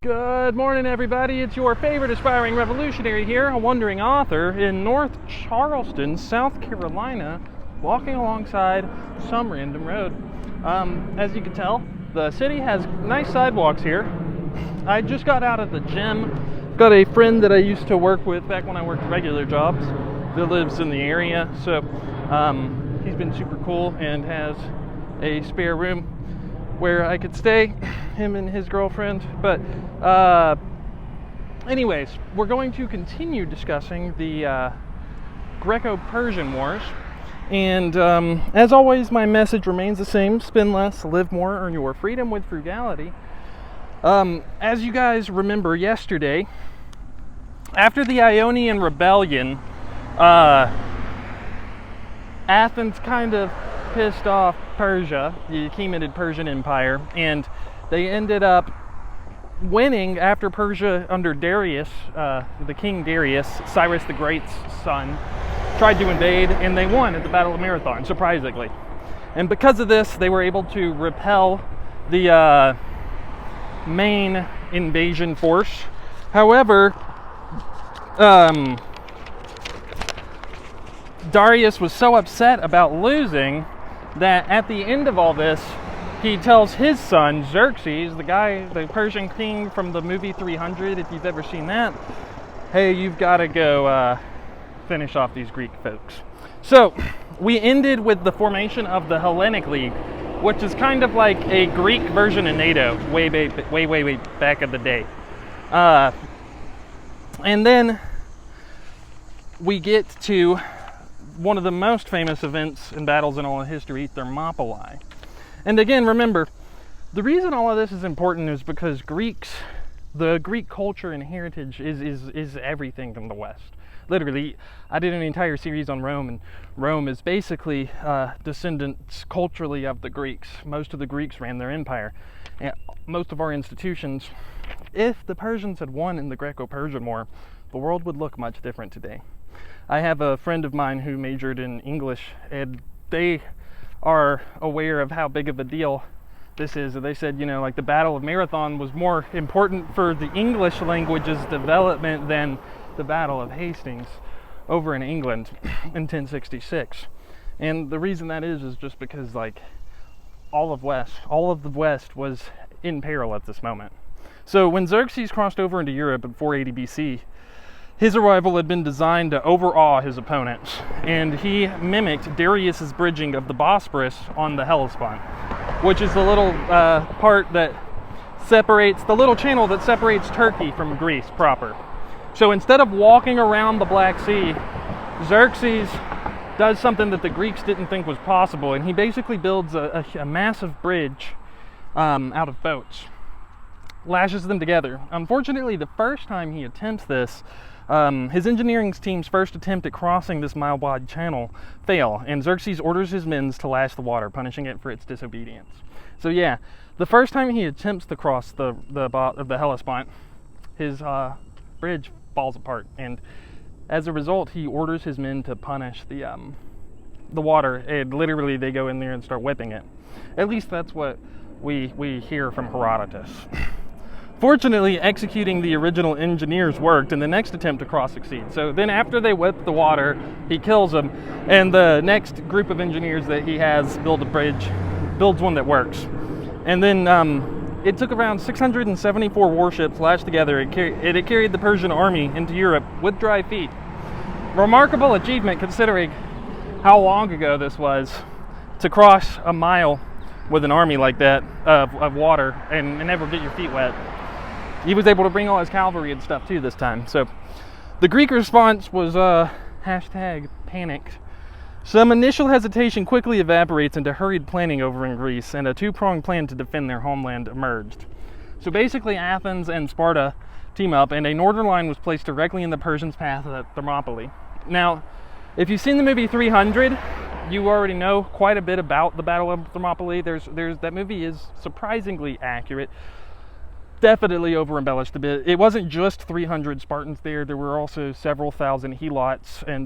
Good morning, everybody. It's your favorite aspiring revolutionary here, a wandering author in North Charleston, South Carolina, walking alongside some random road. As you can tell, the city has nice sidewalks here. I just got out of the gym. Got a friend that I used to work with back when I worked regular jobs that lives in the area, so he's been super cool and has a spare room where I could stay, him and his girlfriend. But anyways, we're going to continue discussing the Greco-Persian Wars. And as always, my message remains the same: spend less, live more, earn your freedom with frugality. As you guys remember yesterday, after the Ionian Rebellion, Athens kind of pissed off Persia, the Achaemenid Persian Empire, and they ended up winning after Persia under Darius, the King Darius, Cyrus the Great's son, tried to invade, and they won at the Battle of Marathon, surprisingly. And because of this, they were able to repel the main invasion force. However, Darius was so upset about losing that at the end of all this, he tells his son, Xerxes, the Persian king from the movie 300, if you've ever seen that, hey, you've got to go finish off these Greek folks. So, we ended with the formation of the Hellenic League, which is kind of like a Greek version of NATO, way back in the day. And then we get to one of the most famous events and battles in all of history, Thermopylae. And again, remember, the reason all of this is important is because the Greek culture and heritage is everything from the West. Literally, I did an entire series on Rome, and Rome is basically descendants culturally of the Greeks. Most of the Greeks ran their empire. And most of our institutions, if the Persians had won in the Greco-Persian War, the world would look much different today. I have a friend of mine who majored in English, and they are aware of how big of a deal this is. And they said, like the Battle of Marathon was more important for the English language's development than the Battle of Hastings over in England in 1066. And the reason that is just because all of the West was in peril at this moment. So when Xerxes crossed over into Europe in 480 BC, his arrival had been designed to overawe his opponents, and he mimicked Darius's bridging of the Bosporus on the Hellespont, which is the little part that separates, the little channel that separates Turkey from Greece proper. So instead of walking around the Black Sea, Xerxes does something that the Greeks didn't think was possible, and he basically builds a massive bridge out of boats, lashes them together. Unfortunately, the first time he attempts this, his engineering team's first attempt at crossing this mile-wide channel fail, and Xerxes orders his men to lash the water, punishing it for its disobedience. So yeah, the first time he attempts to cross the Hellespont, his bridge falls apart, and as a result, he orders his men to punish the water, and literally they go in there and start whipping it. At least that's what we hear from Herodotus. Fortunately, executing the original engineers worked, and the next attempt to cross succeeds. So then after they whip the water, he kills them, and the next group of engineers that he has build a bridge, builds one that works. And then it took around 674 warships lashed together. It carried the Persian army into Europe with dry feet. Remarkable achievement considering how long ago this was, to cross a mile with an army like that of water and never get your feet wet. He was able to bring all his cavalry and stuff too this time. So the Greek response was #panicked. Some initial hesitation quickly evaporates into hurried planning over in Greece, and a two-pronged plan to defend their homeland emerged. So basically Athens and Sparta team up, and a northern line was placed directly in the Persians' path at Thermopylae. Now, if you've seen the movie 300, you already know quite a bit about the Battle of Thermopylae. That movie is surprisingly accurate. definitely over embellished a bit. It wasn't just 300 Spartans there. There were also several thousand helots, and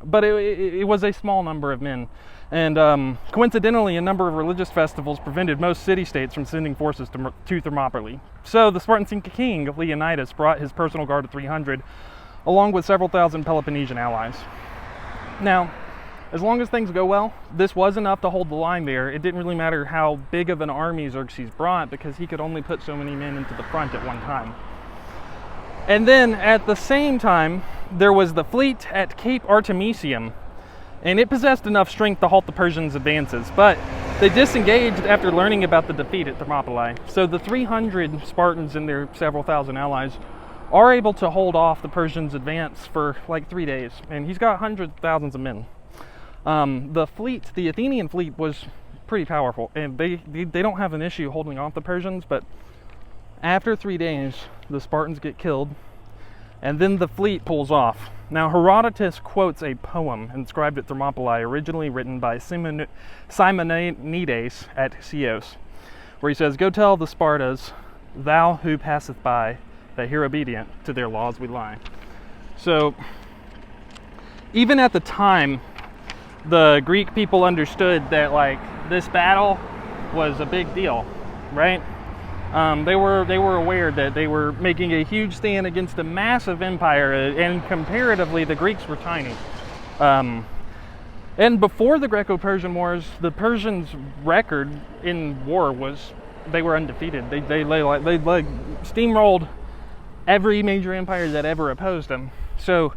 but it was a small number of men. And coincidentally, a number of religious festivals prevented most city-states from sending forces to Thermopylae. So the Spartan king, Leonidas, brought his personal guard of 300, along with several thousand Peloponnesian allies. Now, as long as things go well, this was enough to hold the line there. It didn't really matter how big of an army Xerxes brought, because he could only put so many men into the front at one time. And then, at the same time, there was the fleet at Cape Artemisium, and it possessed enough strength to halt the Persians' advances, but they disengaged after learning about the defeat at Thermopylae. So the 300 Spartans and their several thousand allies are able to hold off the Persians' advance for like 3 days, and he's got hundreds of thousands of men. The fleet, the Athenian fleet, was pretty powerful, and they don't have an issue holding off the Persians, but after 3 days, the Spartans get killed, and then the fleet pulls off. Now, Herodotus quotes a poem inscribed at Thermopylae, originally written by Simonides at Chios, where he says, "Go tell the Spartans, thou who passeth by, that here obedient to their laws we lie." So, even at the time, the Greek people understood that, like, this battle was a big deal, right? They were aware that they were making a huge stand against a massive empire, and comparatively, the Greeks were tiny. And before the Greco-Persian Wars, the Persians' record in war was they were undefeated. They steamrolled every major empire that ever opposed them. So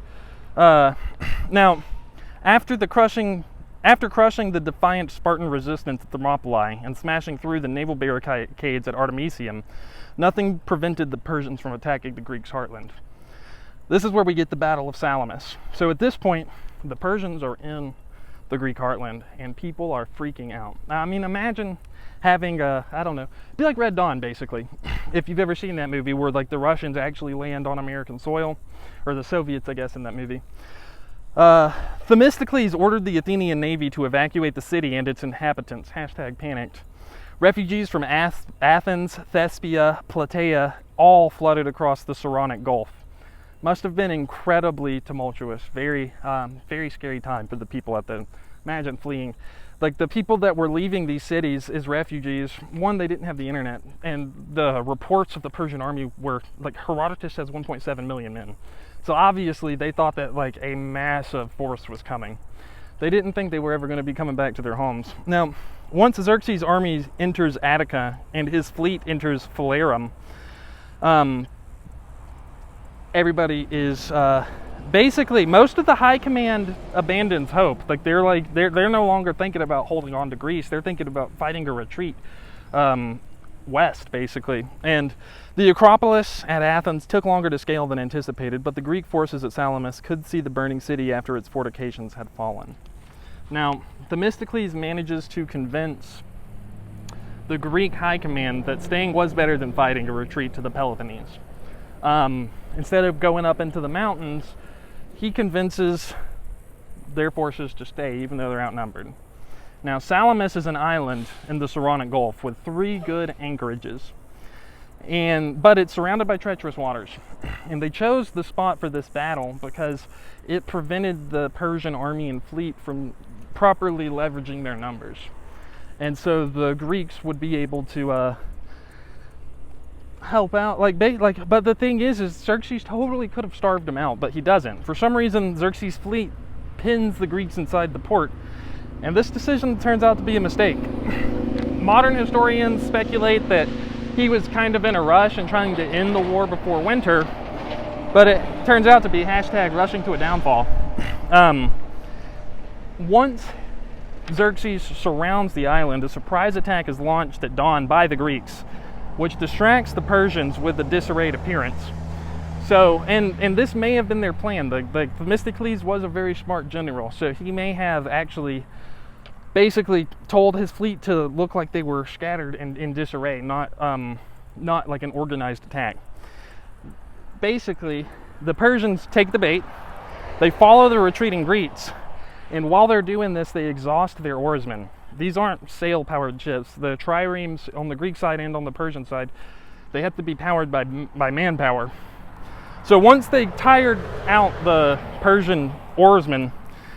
now, after crushing the defiant Spartan resistance at Thermopylae and smashing through the naval barricades at Artemisium, nothing prevented the Persians from attacking the Greeks' heartland. This is where we get the Battle of Salamis. So at this point, the Persians are in the Greek heartland, and people are freaking out. Now, I mean, imagine having I don't know, it'd be like Red Dawn, basically. If you've ever seen that movie where, like, the Russians actually land on American soil, or the Soviets, I guess, in that movie. Themistocles ordered the Athenian navy to evacuate the city and its inhabitants, #panicked. Refugees from Athens, Thespia, Plataea all flooded across the Saronic Gulf. Must have been incredibly tumultuous, very scary time for the people at the, imagine fleeing. Like, the people that were leaving these cities as refugees, one, they didn't have the internet, and the reports of the Persian army were, like, Herodotus says 1.7 million men. So obviously they thought that, like, a massive force was coming. They didn't think they were ever going to be coming back to their homes. Now, once Xerxes' army enters Attica and his fleet enters Phalerum, everybody is basically, most of the high command abandons hope. Like, they're no longer thinking about holding on to Greece. They're thinking about fighting a retreat west, basically. And the Acropolis at Athens took longer to scale than anticipated, but the Greek forces at Salamis could see the burning city after its fortifications had fallen. Now, Themistocles manages to convince the Greek high command that staying was better than fighting a retreat to the Peloponnese. Instead of going up into the mountains, he convinces their forces to stay, even though they're outnumbered. Now, Salamis is an island in the Saronic Gulf with 3 good anchorages, but it's surrounded by treacherous waters. And they chose the spot for this battle because it prevented the Persian army and fleet from properly leveraging their numbers. And so the Greeks would be able to help out, but the thing is Xerxes totally could have starved them out, but he doesn't. For some reason, Xerxes' fleet pins the Greeks inside the port, and this decision turns out to be a mistake. Modern historians speculate that he was kind of in a rush and trying to end the war before winter, but it turns out to be #rushing to a downfall. Once Xerxes surrounds the island, a surprise attack is launched at dawn by the Greeks, which distracts the Persians with a disarrayed appearance. So, and this may have been their plan. Themistocles was a very smart general, so he may have actually basically told his fleet to look like they were scattered and in disarray, not like an organized attack. Basically, the Persians take the bait, they follow the retreating Greeks, and while they're doing this, they exhaust their oarsmen. These aren't sail-powered ships. The triremes on the Greek side and on the Persian side, They have to be powered by manpower. So once they tired out the Persian oarsmen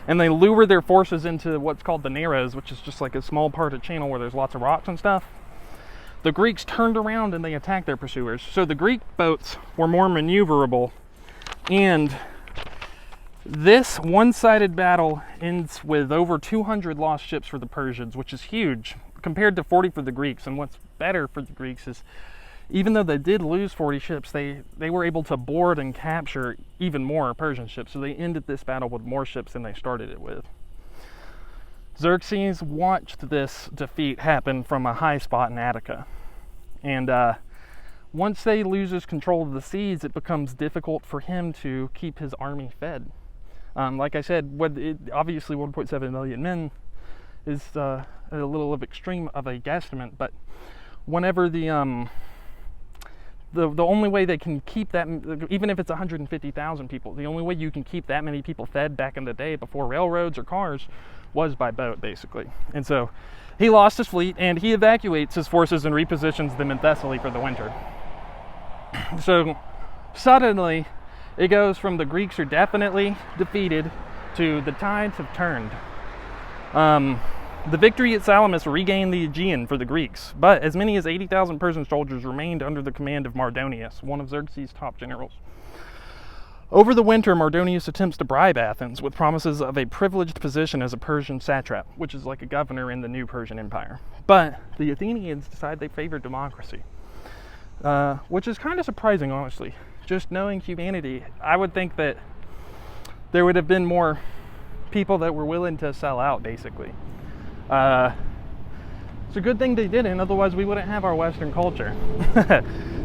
and they lure their forces into what's called the Narrows, which is just like a small part of channel where there's lots of rocks and stuff, the Greeks turned around and they attacked their pursuers. So the Greek boats were more maneuverable, and this one-sided battle ends with over 200 lost ships for the Persians, which is huge compared to 40 for the Greeks. And what's better for the Greeks is, even though they did lose 40 ships, they were able to board and capture even more Persian ships. So they ended this battle with more ships than they started it with. Xerxes watched this defeat happen from a high spot in Attica. And once they loses control of the seas, it becomes difficult for him to keep his army fed. Like I said, obviously 1.7 million men is a little of extreme of a guesstimate, but whenever the only way they can keep that, even if it's 150,000 people, the only way you can keep that many people fed back in the day before railroads or cars was by boat, basically. And so he lost his fleet, and he evacuates his forces and repositions them in Thessaly for the winter. So suddenly it goes from the Greeks are definitely defeated to the tides have turned. The victory at Salamis regained the Aegean for the Greeks, but as many as 80,000 Persian soldiers remained under the command of Mardonius, one of Xerxes' top generals. Over the winter, Mardonius attempts to bribe Athens with promises of a privileged position as a Persian satrap, which is like a governor in the new Persian Empire. But the Athenians decide they favor democracy, which is kind of surprising, honestly. Just knowing humanity, I would think that there would have been more people that were willing to sell out, basically. It's a good thing they didn't, otherwise we wouldn't have our Western culture.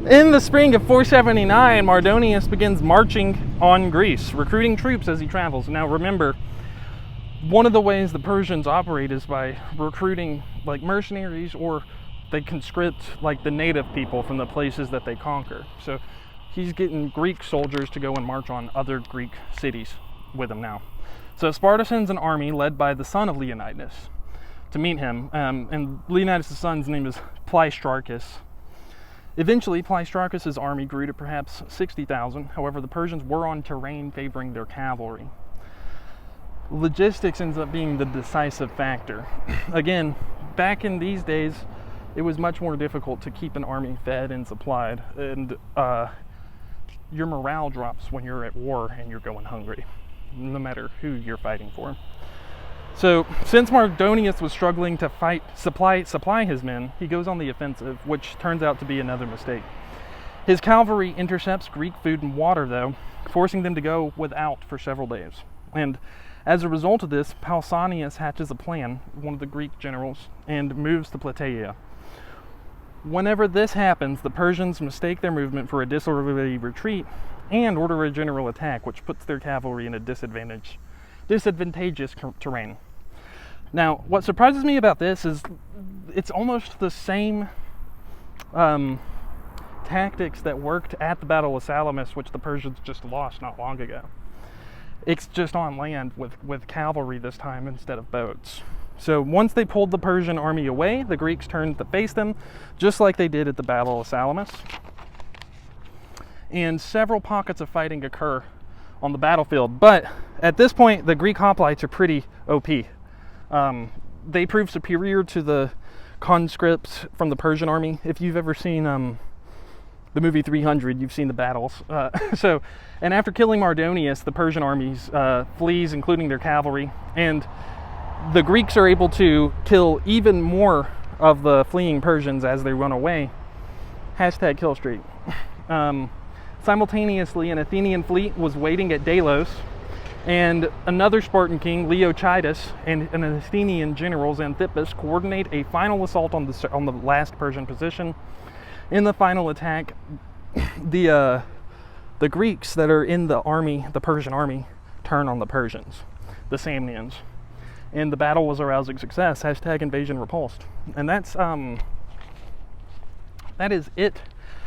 In the spring of 479, Mardonius begins marching on Greece, recruiting troops as he travels. Now remember, one of the ways the Persians operate is by recruiting like mercenaries, or they conscript like the native people from the places that they conquer. So he's getting Greek soldiers to go and march on other Greek cities with him now. So Sparta sends an army led by the son of Leonidas to meet him, and Leonidas' son's name is Pleistarchus. Eventually, Pleistarchus' army grew to perhaps 60,000. However, the Persians were on terrain favoring their cavalry. Logistics ends up being the decisive factor. Again, back in these days, it was much more difficult to keep an army fed and supplied, and your morale drops when you're at war and you're going hungry, no matter who you're fighting for. So, since Mardonius was struggling to supply his men, he goes on the offensive, which turns out to be another mistake. His cavalry intercepts Greek food and water, though, forcing them to go without for several days. And as a result of this, Pausanias hatches a plan, one of the Greek generals, and moves to Plataea. Whenever this happens, the Persians mistake their movement for a disorderly retreat and order a general attack, which puts their cavalry in a disadvantageous terrain. Now, what surprises me about this is it's almost the same tactics that worked at the Battle of Salamis, which the Persians just lost not long ago. It's just on land with cavalry this time instead of boats. So once they pulled the Persian army away, the Greeks turned to face them, just like they did at the Battle of Salamis. And several pockets of fighting occur on the battlefield, but at this point the Greek hoplites are pretty OP. They prove superior to the conscripts from the Persian army. If you've ever seen the movie 300, you've seen the battles. And after killing Mardonius, the Persian armies flees, including their cavalry, and the Greeks are able to kill even more of the fleeing Persians as they run away. Hashtag kill streak. Simultaneously, an Athenian fleet was waiting at Delos, and another Spartan king, Leochidas, and an Athenian general, Xanthippus, coordinate a final assault on the last Persian position. In the final attack, the Greeks that are in the army, the Persian army, turn on the Persians, the Samnians, and the battle was a rousing success. Hashtag invasion repulsed. And that is it.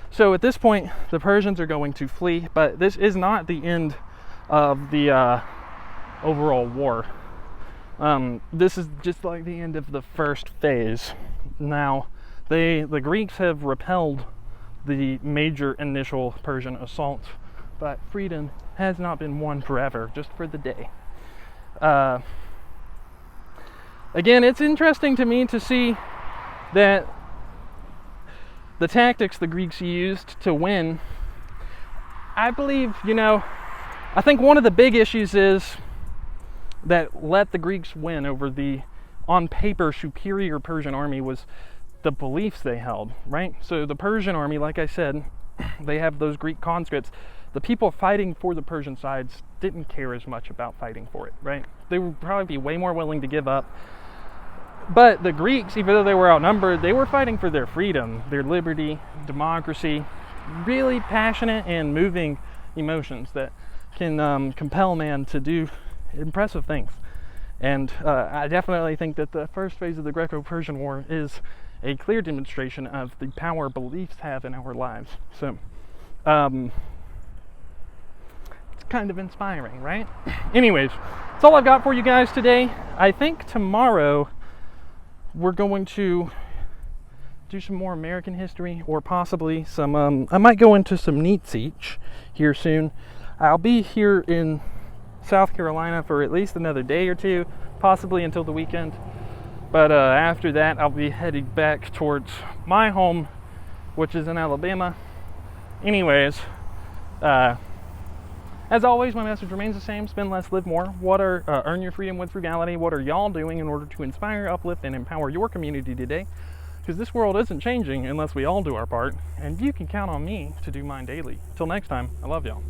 So at this point, the Persians are going to flee, but this is not the end of the overall war. This is just like the end of the first phase. Now, the Greeks have repelled the major initial Persian assault. But freedom has not been won forever, just for the day. Again, it's interesting to me to see that the tactics the Greeks used to win, I believe, I think one of the big issues is that let the Greeks win over the, on paper, superior Persian army was the beliefs they held, right? So the Persian army, like I said, they have those Greek conscripts. The people fighting for the Persian sides didn't care as much about fighting for it, right? They would probably be way more willing to give up. But the Greeks, even though they were outnumbered, they were fighting for their freedom, their liberty, democracy, really passionate and moving emotions that can compel man to do impressive things. And I definitely think that the first phase of the Greco-Persian War is a clear demonstration of the power beliefs have in our lives. So, it's kind of inspiring, right? Anyways, that's all I've got for you guys today. I think tomorrow we're going to do some more American history, or possibly some, I might go into some neat siege here soon. I'll be here in South Carolina for at least another day or two, possibly until the weekend. But after that, I'll be heading back towards my home, which is in Alabama. Anyways, as always, my message remains the same: spend less, live more. Earn your freedom with frugality. What are y'all doing in order to inspire, uplift, and empower your community today? Because this world isn't changing unless we all do our part, and you can count on me to do mine daily. Till next time, I love y'all.